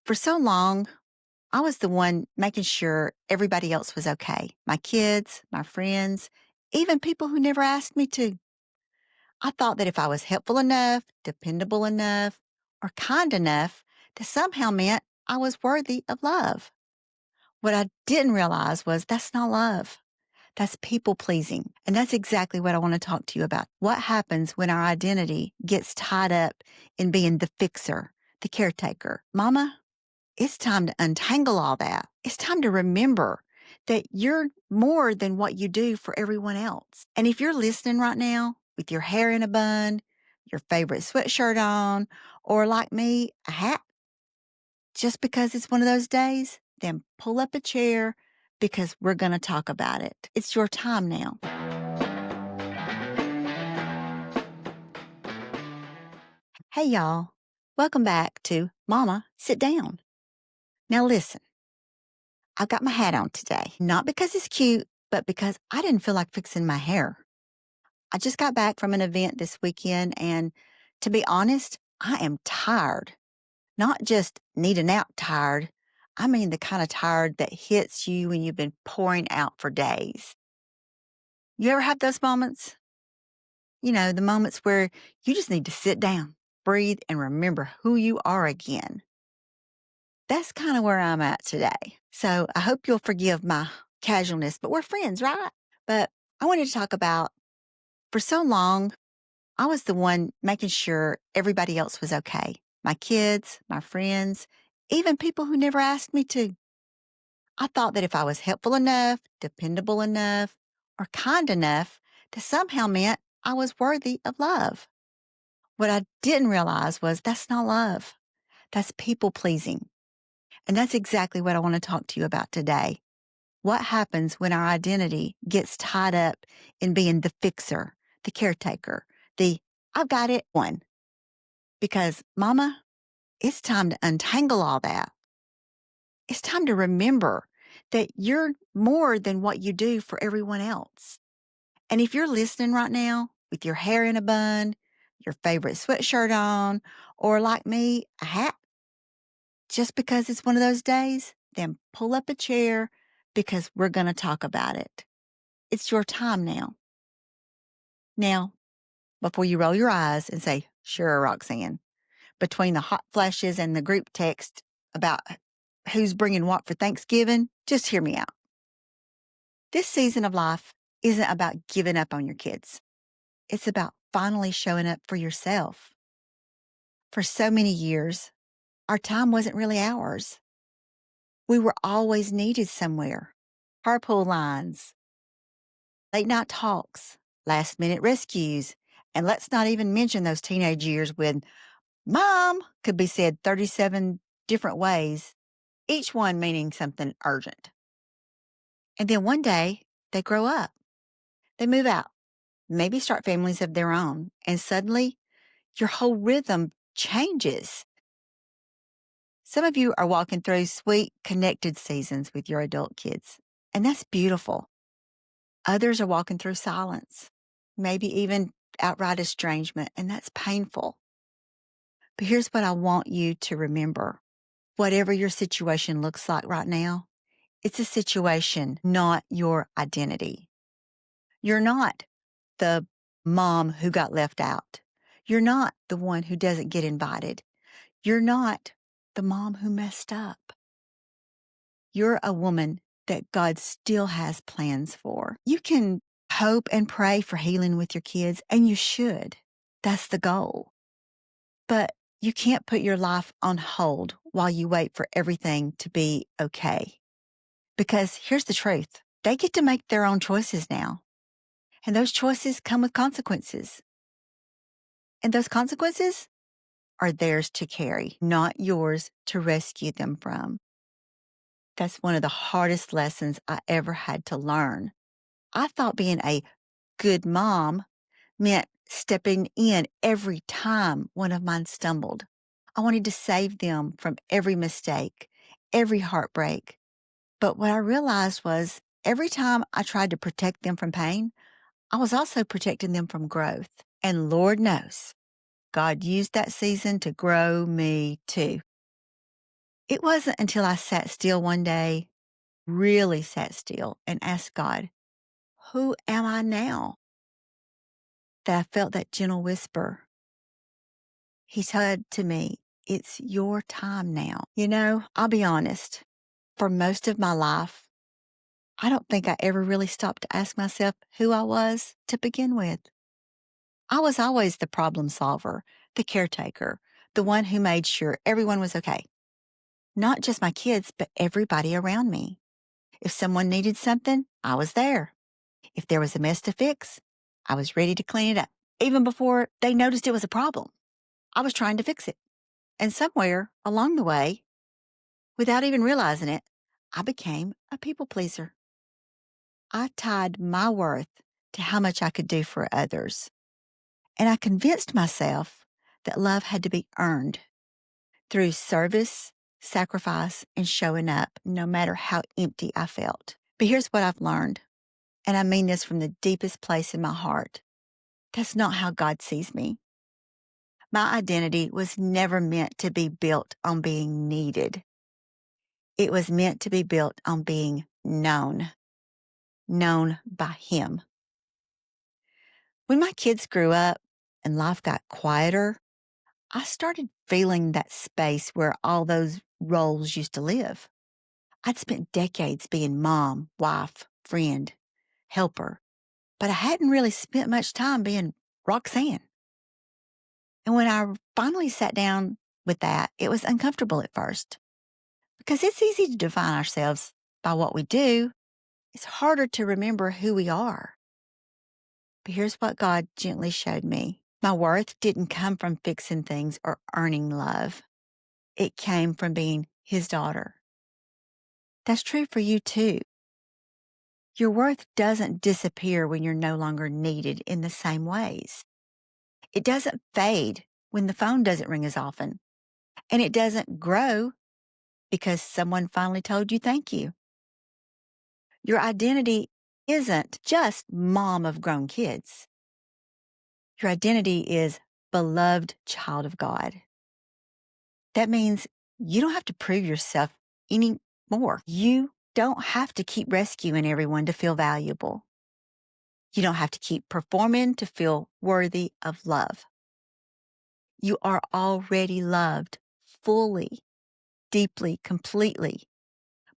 For so long, I was the one making sure everybody else was okay. My kids, my friends, even people who never asked me to. I thought that if I was helpful enough, dependable enough, or kind enough, that somehow meant I was worthy of love. What I didn't realize was that's not love. That's people pleasing. And that's exactly what I want to talk to you about. What happens when our identity gets tied up in being the fixer, the caretaker? Mama, it's time to untangle all that. It's time to remember that you're more than what you do for everyone else. And if you're listening right now with your hair in a bun, your favorite sweatshirt on, or like me, a hat, just because it's one of those days, then pull up a chair because we're going to talk about it. It's your time now. Hey, y'all. Welcome back to Mama, Sit Down. Now, listen. I've got my hat on today, not because it's cute, but because I didn't feel like fixing my hair. I just got back from an event this weekend, and to be honest, I am tired. Not just need a nap tired. I mean the kind of tired that hits you when you've been pouring out for days. You ever have those moments? The moments where you just need to sit down, breathe, and remember who you are again. That's kind of where I'm at today. So I hope you'll forgive my casualness, but we're friends, right? But I wanted to talk about for so long, I was the one making sure everybody else was okay. My kids, my friends, even people who never asked me to. I thought that if I was helpful enough, dependable enough, or kind enough, that somehow meant I was worthy of love. What I didn't realize was that's not love. That's people pleasing. And that's exactly what I want to talk to you about today. What happens when our identity gets tied up in being the fixer, the caretaker, the I've got it one? Because, Mama, it's time to untangle all that. It's time to remember that you're more than what you do for everyone else. And if you're listening right now with your hair in a bun, your favorite sweatshirt on, or like me, a hat, just because it's one of those days, then pull up a chair because we're going to talk about it. It's your time now. Now, before you roll your eyes and say, sure, Roxanne, between the hot flashes and the group text about who's bringing what for Thanksgiving, just hear me out. This season of life isn't about giving up on your kids. It's about finally showing up for yourself. For so many years, our time wasn't really ours. We were always needed somewhere. Carpool lines, late night talks, last minute rescues, and let's not even mention those teenage years when Mom could be said 37 different ways, each one meaning something urgent. And then one day they grow up, they move out, maybe start families of their own, and suddenly your whole rhythm changes. Some of you are walking through sweet, connected seasons with your adult kids, and that's beautiful. Others are walking through silence, maybe even outright estrangement, and that's painful. But here's what I want you to remember. Whatever your situation looks like right now, it's a situation, not your identity. You're not the mom who got left out. You're not the one who doesn't get invited. You're not the mom who messed up. You're a woman that God still has plans for. You can hope and pray for healing with your kids, and you should. That's the goal. But you can't put your life on hold while you wait for everything to be okay. Because here's the truth. They get to make their own choices now. And those choices come with consequences. And those consequences are theirs to carry, not yours to rescue them from. That's one of the hardest lessons I ever had to learn. I thought being a good mom meant stepping in every time one of mine stumbled. I wanted to save them from every mistake, every heartbreak. But what I realized was every time I tried to protect them from pain, I was also protecting them from growth. And Lord knows, God used that season to grow me too. It wasn't until I sat still one day, really sat still, and asked God, "Who am I now?" that I felt that gentle whisper. He said to me, "It's your time now." I'll be honest. For most of my life, I don't think I ever really stopped to ask myself who I was to begin with. I was always the problem solver, the caretaker, the one who made sure everyone was okay. Not just my kids, but everybody around me. If someone needed something, I was there. If there was a mess to fix, I was ready to clean it up. Even before they noticed it was a problem, I was trying to fix it. And somewhere along the way, without even realizing it, I became a people pleaser. I tied my worth to how much I could do for others. And I convinced myself that love had to be earned through service, sacrifice, and showing up, no matter how empty I felt. But here's what I've learned, and I mean this from the deepest place in my heart. That's not how God sees me. My identity was never meant to be built on being needed. It was meant to be built on being known by Him. When my kids grew up and life got quieter, I started feeling that space where all those roles used to live. I'd spent decades being mom, wife, friend, helper, but I hadn't really spent much time being Roxanne. And when I finally sat down with that, it was uncomfortable at first because it's easy to define ourselves by what we do. It's harder to remember who we are. But here's what God gently showed me. My worth didn't come from fixing things or earning love. It came from being His daughter. That's true for you too. Your worth doesn't disappear when you're no longer needed in the same ways. It doesn't fade when the phone doesn't ring as often. And it doesn't grow because someone finally told you thank you. Your identity isn't just mom of grown kids. Your identity is beloved child of God. That means you don't have to prove yourself anymore. You don't have to keep rescuing everyone to feel valuable. You don't have to keep performing to feel worthy of love. You are already loved fully, deeply, completely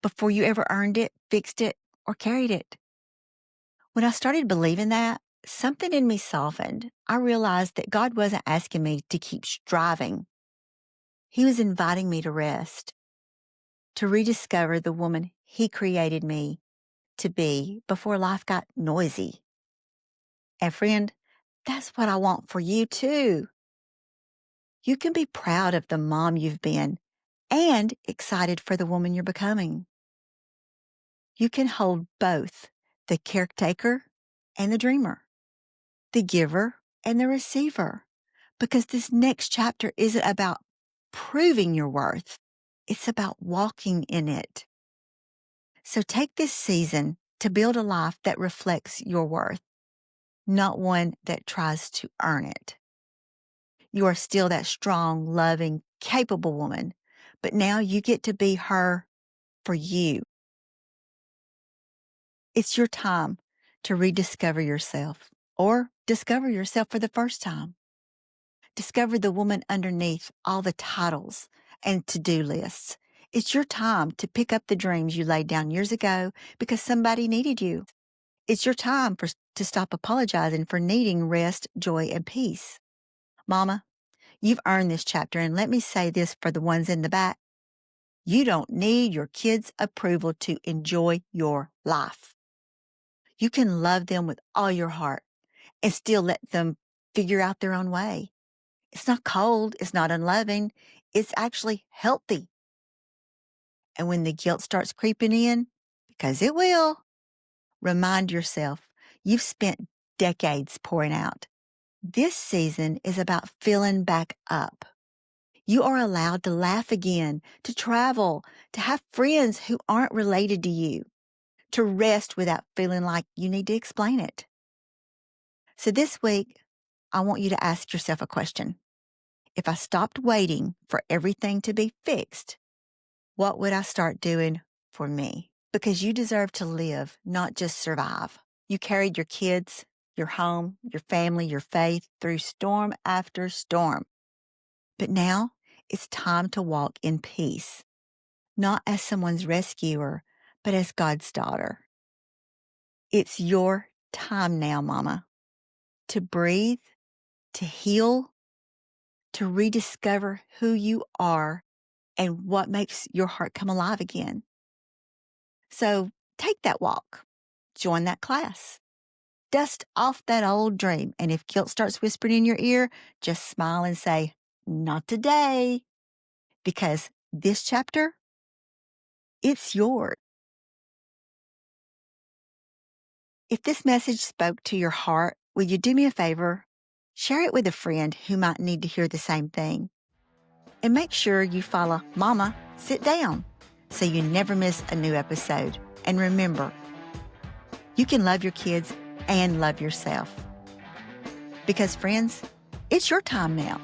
before you ever earned it, fixed it, or carried it. When I started believing that, something in me softened. I realized that God wasn't asking me to keep striving. He was inviting me to rest, to rediscover the woman He created me to be before life got noisy. And friend, that's what I want for you too. You can be proud of the mom you've been and excited for the woman you're becoming. You can hold both the caretaker and the dreamer, the giver and the receiver, because this next chapter isn't about proving your worth. It's about walking in it. So take this season to build a life that reflects your worth, not one that tries to earn it. You are still that strong, loving, capable woman, but now you get to be her for you. It's your time to rediscover yourself or discover yourself for the first time. Discover the woman underneath all the titles and to-do lists. It's your time to pick up the dreams you laid down years ago because somebody needed you. It's your time to stop apologizing for needing rest, joy, and peace. Mama, you've earned this chapter, and let me say this for the ones in the back. You don't need your kids' approval to enjoy your life. You can love them with all your heart and still let them figure out their own way. It's not cold. It's not unloving. It's actually healthy. And when the guilt starts creeping in, because it will, remind yourself you've spent decades pouring out. This season is about filling back up. You are allowed to laugh again, to travel, to have friends who aren't related to you, to rest without feeling like you need to explain it. So this week, I want you to ask yourself a question. If I stopped waiting for everything to be fixed, What would I start doing for me? Because you deserve to live, not just survive. You carried your kids, your home, your family, your faith through storm after storm. But now it's time to walk in peace, not as someone's rescuer, but as God's daughter. It's your time now, Mama, to breathe, to heal, to rediscover who you are and what makes your heart come alive again. So take that walk, join that class, dust off that old dream. And if guilt starts whispering in your ear, just smile and say, not today, because this chapter, it's yours. If this message spoke to your heart, will you do me a favor? Share it with a friend who might need to hear the same thing. And make sure you follow Mama Sit Down so you never miss a new episode. And remember, you can love your kids and love yourself. Because friends, it's your time now.